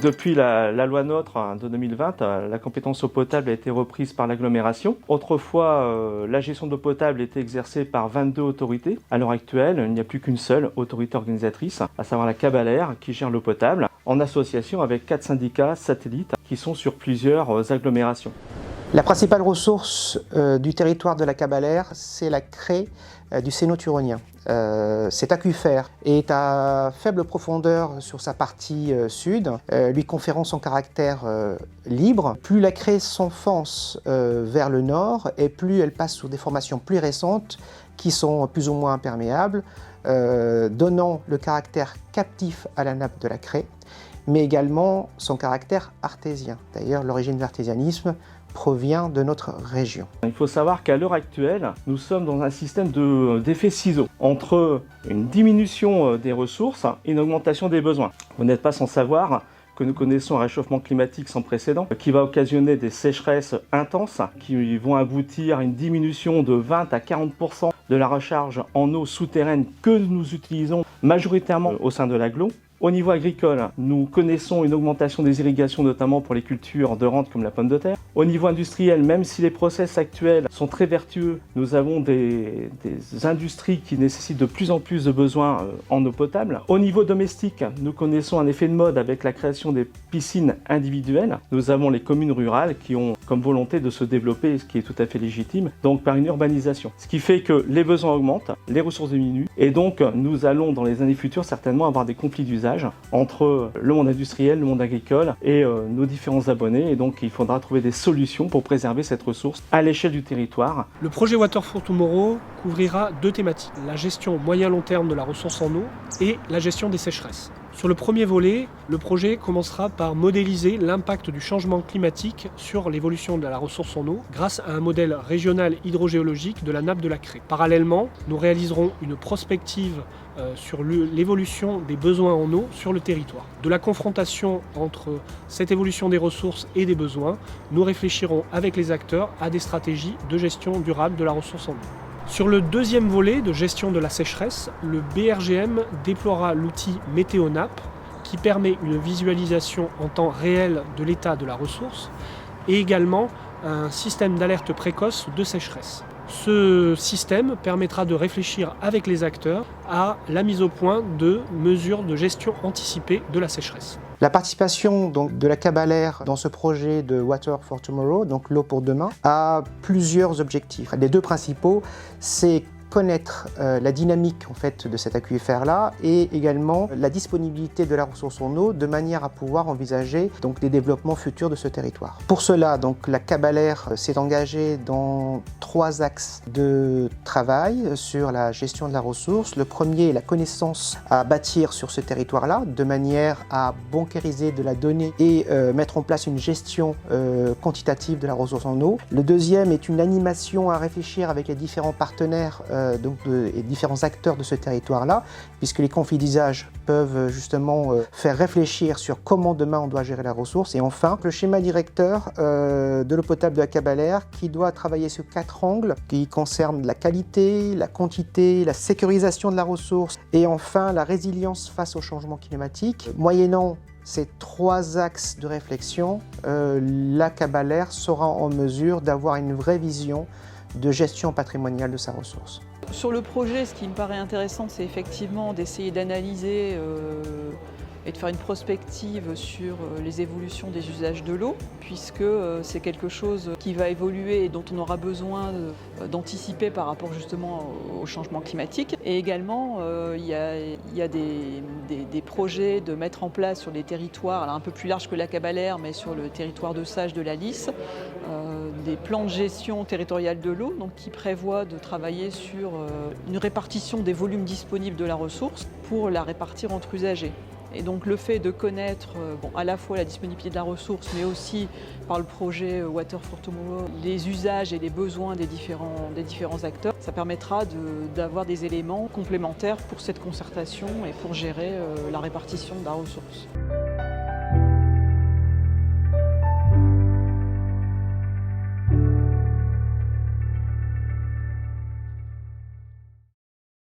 Depuis la loi NOTRe de 2020, la compétence eau potable a été reprise par l'agglomération. Autrefois, la gestion de l'eau potable était exercée par 22 autorités. À l'heure actuelle, il n'y a plus qu'une seule autorité organisatrice, à savoir la Cabalère, qui gère l'eau potable, en association avec 4 syndicats satellites qui sont sur plusieurs agglomérations. La principale ressource du territoire de la Cabalère, c'est la craie du Cénoturonien. Cet aquifère est à faible profondeur sur sa partie sud, lui conférant son caractère libre. Plus la craie s'enfonce vers le nord et plus elle passe sous des formations plus récentes qui sont plus ou moins imperméables, donnant le caractère captif à la nappe de la craie, mais également son caractère artésien. D'ailleurs, l'origine de l'artésianisme provient de notre région. Il faut savoir qu'à l'heure actuelle, nous sommes dans un système d'effet ciseau, entre une diminution des ressources et une augmentation des besoins. Vous n'êtes pas sans savoir que nous connaissons un réchauffement climatique sans précédent qui va occasionner des sécheresses intenses qui vont aboutir à une diminution de 20 à 40% de la recharge en eau souterraine que nous utilisons majoritairement au sein de l'agglo. Au niveau agricole, nous connaissons une augmentation des irrigations, notamment pour les cultures de rente comme la pomme de terre. Au niveau industriel, même si les process actuels sont très vertueux, nous avons des industries qui nécessitent de plus en plus de besoins en eau potable. Au niveau domestique, nous connaissons un effet de mode avec la création des piscines individuelles. Nous avons les communes rurales qui ont comme volonté de se développer, ce qui est tout à fait légitime, donc par une urbanisation. Ce qui fait que les besoins augmentent, les ressources diminuent, et donc nous allons dans les années futures certainement avoir des conflits d'usage entre le monde industriel, le monde agricole et nos différents abonnés, et donc il faudra trouver des solutions pour préserver cette ressource à l'échelle du territoire. Le projet Water for Tomorrow couvrira 2 thématiques, la gestion moyen-long terme de la ressource en eau et la gestion des sécheresses. Sur le premier volet, le projet commencera par modéliser l'impact du changement climatique sur l'évolution de la ressource en eau grâce à un modèle régional hydrogéologique de la nappe de la Craie. Parallèlement, nous réaliserons une prospective sur l'évolution des besoins en eau sur le territoire. De la confrontation entre cette évolution des ressources et des besoins, nous réfléchirons avec les acteurs à des stratégies de gestion durable de la ressource en eau. Sur le deuxième volet de gestion de la sécheresse, le BRGM déploiera l'outil MétéoNappe qui permet une visualisation en temps réel de l'état de la ressource et également un système d'alerte précoce de sécheresse. Ce système permettra de réfléchir avec les acteurs à la mise au point de mesures de gestion anticipée de la sécheresse. La participation donc, de la Cabalère dans ce projet de Water for Tomorrow, donc l'eau pour demain, a plusieurs objectifs. Les 2 principaux, c'est connaître la dynamique en fait, de cet aquifère-là et également la disponibilité de la ressource en eau de manière à pouvoir envisager donc, des développements futurs de ce territoire. Pour cela, donc, la Cabalère s'est engagée dans 3 axes de travail sur la gestion de la ressource. Le premier est la connaissance à bâtir sur ce territoire-là de manière à bancariser de la donnée et mettre en place une gestion quantitative de la ressource en eau. Le deuxième est une animation à réfléchir avec les différents partenaires et différents acteurs de ce territoire-là, puisque les conflits d'usage peuvent justement faire réfléchir sur comment demain on doit gérer la ressource. Et enfin, le schéma directeur de l'eau potable de la Cabalère qui doit travailler sur 4 angles qui concernent la qualité, la quantité, la sécurisation de la ressource et enfin la résilience face au changement climatique. Moyennant ces 3 axes de réflexion, la Cabalère sera en mesure d'avoir une vraie vision de gestion patrimoniale de sa ressource. Sur le projet, ce qui me paraît intéressant, c'est effectivement d'essayer d'analyser et de faire une prospective sur les évolutions des usages de l'eau, puisque c'est quelque chose qui va évoluer et dont on aura besoin d'anticiper par rapport justement au changement climatique. Et également, il y a des projets de mettre en place sur des territoires, alors un peu plus larges que la Cabalère, mais sur le territoire de Sage de la Lys, des plans de gestion territoriale de l'eau, donc qui prévoient de travailler sur une répartition des volumes disponibles de la ressource pour la répartir entre usagers. Et donc le fait de connaître à la fois la disponibilité de la ressource, mais aussi par le projet Water for Tomorrow, les usages et les besoins des différents acteurs, ça permettra d'avoir des éléments complémentaires pour cette concertation et pour gérer la répartition de la ressource.